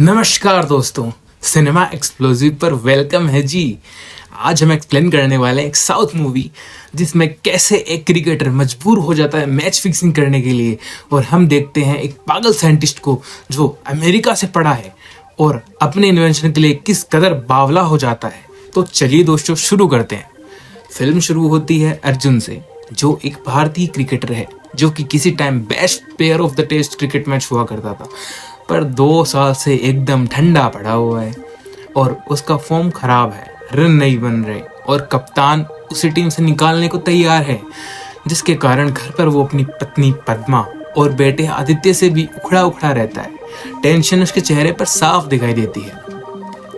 नमस्कार दोस्तों, cinema explosive पर वेलकम है जी। आज हम एक्सप्लेन करने वाले हैं एक साउथ मूवी जिसमें कैसे एक क्रिकेटर मजबूर हो जाता है मैच फिक्सिंग करने के लिए, और हम देखते हैं एक पागल साइंटिस्ट को जो अमेरिका से पढ़ा है और अपने इन्वेंशन के लिए किस कदर बावला हो जाता है। तो चलिए दोस्तों शुरू करते हैं। फिल्म शुरू होती है अर्जुन से, जो एक भारतीय क्रिकेटर है जो कि किसी time best player of the test cricket match हुआ करता था, पर 2 साल से एकदम ठंडा पड़ा हुआ है और उसका फॉर्म खराब है, रन नहीं बन रहे और कप्तान उसे टीम से निकालने को तैयार है, जिसके कारण घर पर वो अपनी पत्नी पद्मा और बेटे आदित्य से भी उखड़ा उखड़ा रहता है। टेंशन उसके चेहरे पर साफ दिखाई देती है।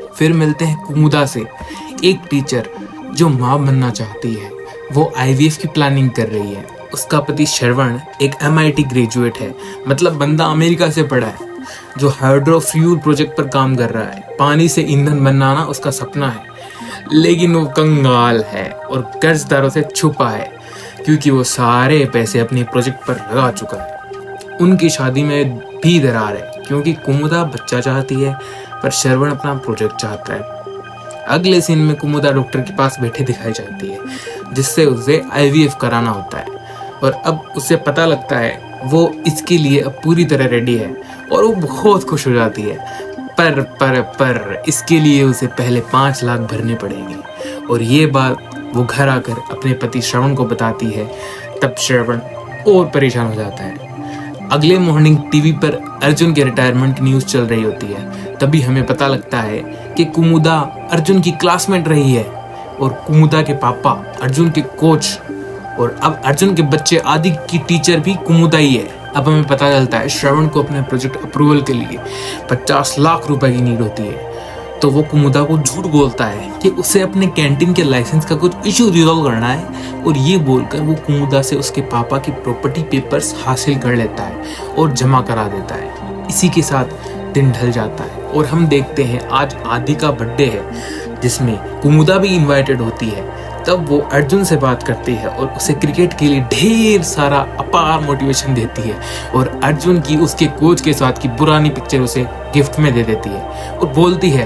फिर मिलते हैं कुमुदा से, एक टीचर जो माँ बनना चाहती है। वो IVF की प्लानिंग कर रही है। उसका पति श्रवण एक MIT ग्रेजुएट है, मतलब बंदा अमेरिका से पढ़ा है, जो हाइड्रोफ्यूल प्रोजेक्ट पर काम कर रहा है। पानी से ईंधन बनाना उसका सपना है, लेकिन वो कंगाल है और कर्जदारों से छुपा है, क्योंकि वो सारे पैसे अपने प्रोजेक्ट पर लगा चुका है। उनकी शादी में भी दरार है, क्योंकि कुमुदा बच्चा चाहती है पर श्रवण अपना प्रोजेक्ट चाहता है। अगले सीन में कुमुदा डॉक्टर के पास बैठे दिखाई जाती है, जिससे उसे IVF कराना होता है, और अब उसे पता लगता है वो इसके लिए अब पूरी तरह रेडी है और वो बहुत खुश हो जाती है। पर इसके लिए उसे पहले 5 लाख भरने पड़ेंगे, और ये बात वो घर आकर अपने पति श्रवण को बताती है। तब श्रवण और परेशान हो जाता है। अगले मॉर्निंग टीवी पर अर्जुन के रिटायरमेंट की न्यूज़ चल रही होती है। तभी हमें पता लगता है कि कुमुदा अर्जुन की क्लासमेट रही है, और कुमुदा के पापा अर्जुन के कोच, और अब अर्जुन के बच्चे आदि की टीचर भी कुमुदा ही है। अब हमें पता चलता है श्रवण को अपने प्रोजेक्ट अप्रूवल के लिए 50 लाख रुपए की नीड होती है। तो वो कुमुदा को झूठ बोलता है कि उसे अपने कैंटीन के लाइसेंस का कुछ इशू रिजॉल्व करना है, और ये बोलकर वो कुमुदा से उसके पापा की प्रॉपर्टी पेपर्स हासिल कर लेता है और जमा करा देता है। इसी के साथ दिन ढल जाता है और हम देखते हैं आज आदि का बर्थडे है, जिसमें कुमुदा भी इनवाइटेड होती है। तब वो अर्जुन से बात करती है और उसे क्रिकेट के लिए ढेर सारा अपार मोटिवेशन देती है, और अर्जुन की उसके कोच के साथ की पुरानी पिक्चर उसे गिफ्ट में दे देती है और बोलती है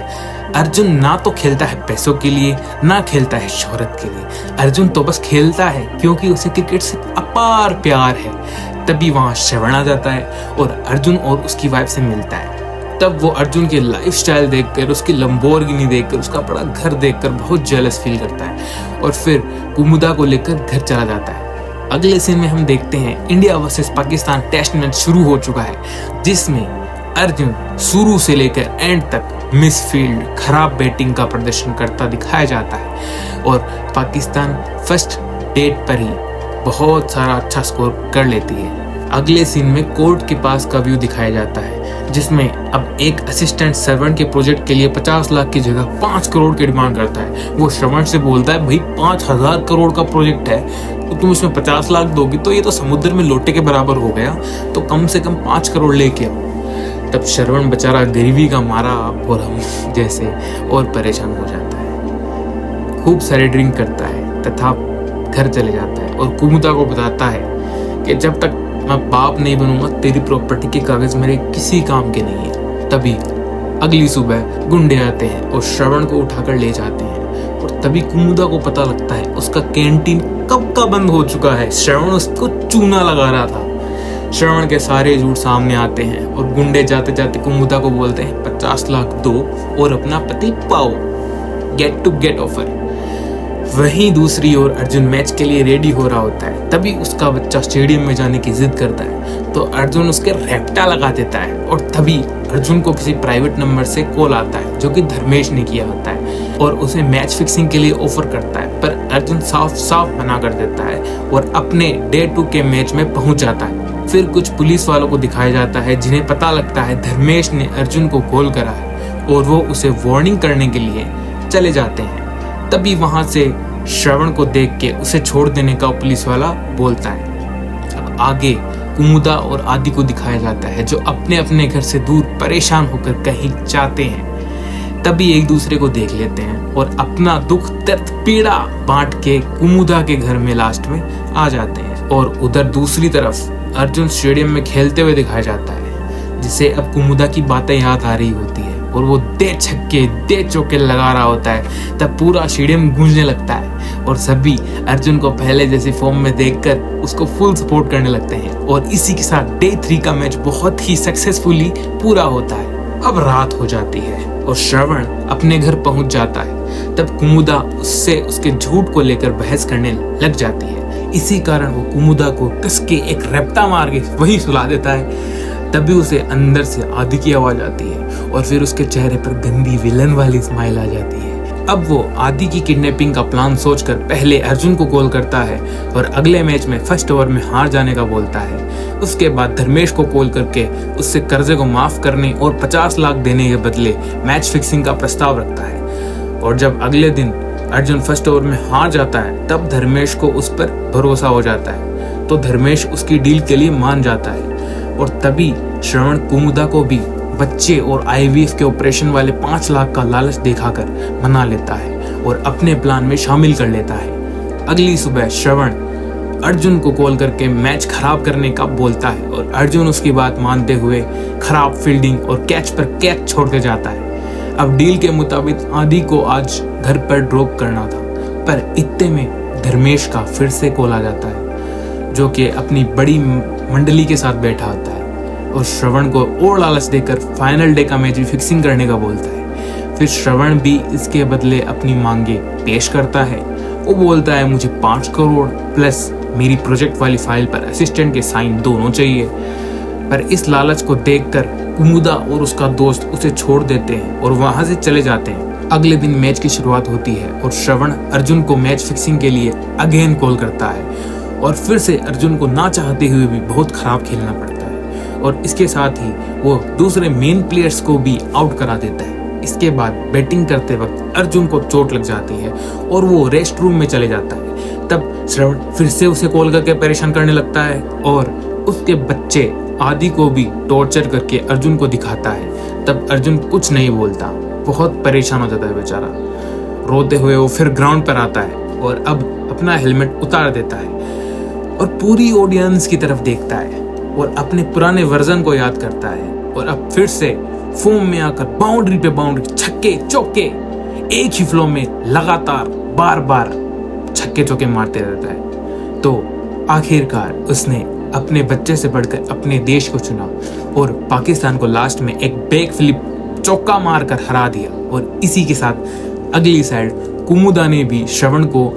अर्जुन ना तो खेलता है पैसों के लिए, ना खेलता है शोहरत के लिए। अर्जुन तो बस खेलता है क्योंकि उसे क्रिकेट से अपार प्यार है। तभी वहाँ श्रवण आ जाता है और अर्जुन और उसकी वाइफ से मिलता है। तब वो अर्जुन के लाइफस्टाइल देखकर, उसकी लंबोर्गिनी देखकर, उसका बड़ा घर देखकर बहुत जेलस फील करता है, और फिर कुमुदा को लेकर घर चला जाता है। अगले सीन में हम देखते हैं India versus Pakistan test match शुरू हो चुका है, जिसमें अर्जुन शुरू से लेकर एंड तक मिस फील्ड खराब बैटिंग का प्रदर्शन करता दिखाया जाता है, और पाकिस्तान फर्स्ट डेट पर ही बहुत सारा अच्छा स्कोर कर लेती है। अगले सीन में कोर्ट के पास का व्यू दिखाया जाता है, जिसमें अब एक असिस्टेंट सर्वेंट के प्रोजेक्ट के लिए 50 लाख की जगह 5 करोड़ की डिमांड करता है। वो श्रवण से बोलता है भाई 5000 करोड़ का प्रोजेक्ट है, तो तुम इसमें 50 लाख दोगी तो ये तो समुद्र में लोटे के बराबर हो गया, तो कम से कम 5 करोड़ लेके आओ। तब श्रवण बेचारा गरीबी का मारा और हम जैसे और परेशान हो जाता है। खूब सारी ड्रिंक करता है तथा घर चले जाता है, और कुमुदा को बताता है कि जब तक मैं बाप नहीं बनूंगा तेरी प्रॉपर्टी के कागज मेरे किसी काम के नहीं है। तभी अगली सुबह गुंडे आते हैं और श्रवण को उठाकर ले जाते हैं, और तभी कुमुदा को पता लगता है उसका कैंटीन कब का बंद हो चुका है। श्रवण उसको चूना लगा रहा था। श्रवण के सारे झूठ सामने आते हैं, और गुंडे जाते जाते कुमुदा को बोलते हैं 50 लाख दो और अपना पति पाओ, गेट टू गेट ऑफर। वहीं दूसरी ओर अर्जुन मैच के लिए रेडी हो रहा होता है। तभी उसका बच्चा स्टेडियम में जाने की जिद करता है, तो अर्जुन उसके रैप्टा लगा देता है, और तभी अर्जुन को किसी प्राइवेट नंबर से कॉल आता है, जो कि धर्मेश ने किया होता है, और उसे मैच फिक्सिंग के लिए ऑफर करता है। पर अर्जुन साफ साफ मना कर देता है और अपने डे 2 के मैच में पहुंच जाता है। फिर कुछ पुलिस वालों को दिखाया जाता है, जिन्हें पता लगता है धर्मेश ने अर्जुन को कॉल करा है, और वो उसे वार्निंग करने के लिए चले जाते हैं। तभी वहां से श्रवण को देख के उसे छोड़ देने का पुलिस वाला बोलता है। अब आगे कुमुदा और आदि को दिखाया जाता है, जो अपने अपने घर से दूर परेशान होकर कहीं जाते हैं। तभी एक दूसरे को देख लेते हैं और अपना दुख दर्द पीड़ा बांट के कुमुदा के घर में लास्ट में आ जाते हैं। और उधर दूसरी तरफ अर्जुन स्टेडियम में खेलते हुए दिखाया जाता है, जिसे अब कुमुदा की बातें याद आ रही होती है और वो दे छक्के दे चौके लगा रहा होता है, तब पूरा स्टेडियम गूंजने लगता है और सभी अर्जुन को पहले जैसी फॉर्म में देखकर उसको फुल सपोर्ट करने लगते हैं। और इसी के साथ डे 3 का मैच बहुत ही सक्सेसफुली पूरा होता है। अब रात हो जाती है और श्रवण अपने घर पहुंच जाता है। तब कुमुदा उससे उसके झूठ को लेकर बहस करने लग जाती है। इसी कारण वो कुमुदा को कस के एक रैप्टा मार के वहीं सुला देता है। तभी उसे अंदर से आदि की आवाज आती है और फिर उसके चेहरे पर गंदी विलन वाली स्माइल आ जाती है। अब वो आदि की किडनैपिंग का प्लान सोचकर पहले अर्जुन को कॉल करता है और अगले मैच में फर्स्ट ओवर में हार जाने का बोलता है। उसके बाद धर्मेश को कॉल करके उससे कर्जे को माफ करने और 50 लाख देने के बदले मैच फिक्सिंग का प्रस्ताव रखता है। और जब अगले दिन अर्जुन फर्स्ट ओवर में हार जाता है तब धर्मेश को उस पर भरोसा हो जाता है, तो धर्मेश उसकी डील के लिए मान जाता है। और तभी श्रवण कुमुदा को भी बच्चे और आईवीएफ के ऑपरेशन वाले 5 लाख का लालच दिखाकर मना लेता है और अपने प्लान में शामिल कर लेता है। अगली सुबह श्रवण अर्जुन को कॉल करके मैच खराब करने का बोलता है और अर्जुन उसकी बात मानते हुए खराब फील्डिंग और कैच पर कैच छोड़ के जाता है। अब डील के मुताबिक आदि को आज घर पर ड्रॉप करना था, पर इतने में धर्मेश का फिर से कॉल आ जाता है, जो कि अपनी बड़ी मंडली के साथ बैठा होता है और श्रवण को और लालच देकर फाइनल डे का मैच भी फिक्सिंग करने का बोलता है। फिर श्रवण भी इसके बदले अपनी मांगे पेश करता है। वो बोलता है मुझे 5 करोड़ प्लस मेरी प्रोजेक्ट वाली फाइल पर असिस्टेंट के साइन दोनों चाहिए। पर इस लालच को देखकर कुमुदा और उसका दोस्त उसे छोड़ देते हैं और वहां से चले जाते हैं। अगले दिन मैच की शुरुआत होती है और श्रवण अर्जुन को मैच फिक्सिंग के लिए अगेन कॉल करता है और फिर से अर्जुन को ना चाहते हुए भी बहुत खराब खेलना पड़ता है और इसके साथ ही वो दूसरे मेन प्लेयर्स को भी आउट करा देता है। इसके बाद बैटिंग करते वक्त अर्जुन को चोट लग जाती है और वो रेस्ट रूम में चले जाता है। तब श्रवण फिर से उसे कॉल करके परेशान करने लगता है और उसके बच्चे आदि को भी टॉर्चर करके अर्जुन को दिखाता है। तब अर्जुन कुछ नहीं बोलता, बहुत परेशान हो जाता है बेचारा। रोते हुए वो फिर ग्राउंड पर आता है और अब अपना हेलमेट उतार देता है और पूरी ऑडियंस की तरफ देखता है और अपने पुराने वर्जन को याद करता है और अब फिर से फॉर्म में आकर बाउंड्री पे बाउंड्री, छक्के चौके एक ही फ्लो में लगातार बार बार छक्के चौके मारते रहता है। तो आखिरकार उसने अपने बच्चे से बढ़कर अपने देश को चुना और पाकिस्तान को लास्ट में एक बैक फ्लिप चौका मारकर हरा दिया। और इसी के साथ अगली साइड कुमुदा ने भी श्रवण को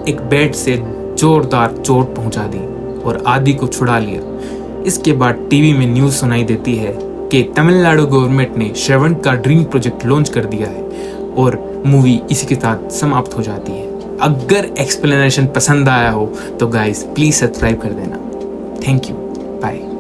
एक बैट से जोरदार चोट पहुंचा दी और आदि को छुड़ा लिया। इसके बाद टीवी में न्यूज़ सुनाई देती है कि तमिलनाडु गवर्नमेंट ने श्रवण का ड्रीम प्रोजेक्ट लॉन्च कर दिया है और मूवी इसी के साथ समाप्त हो जाती है। अगर एक्सप्लेनेशन पसंद आया हो तो गाइस प्लीज सब्सक्राइब कर देना। Thank you, bye.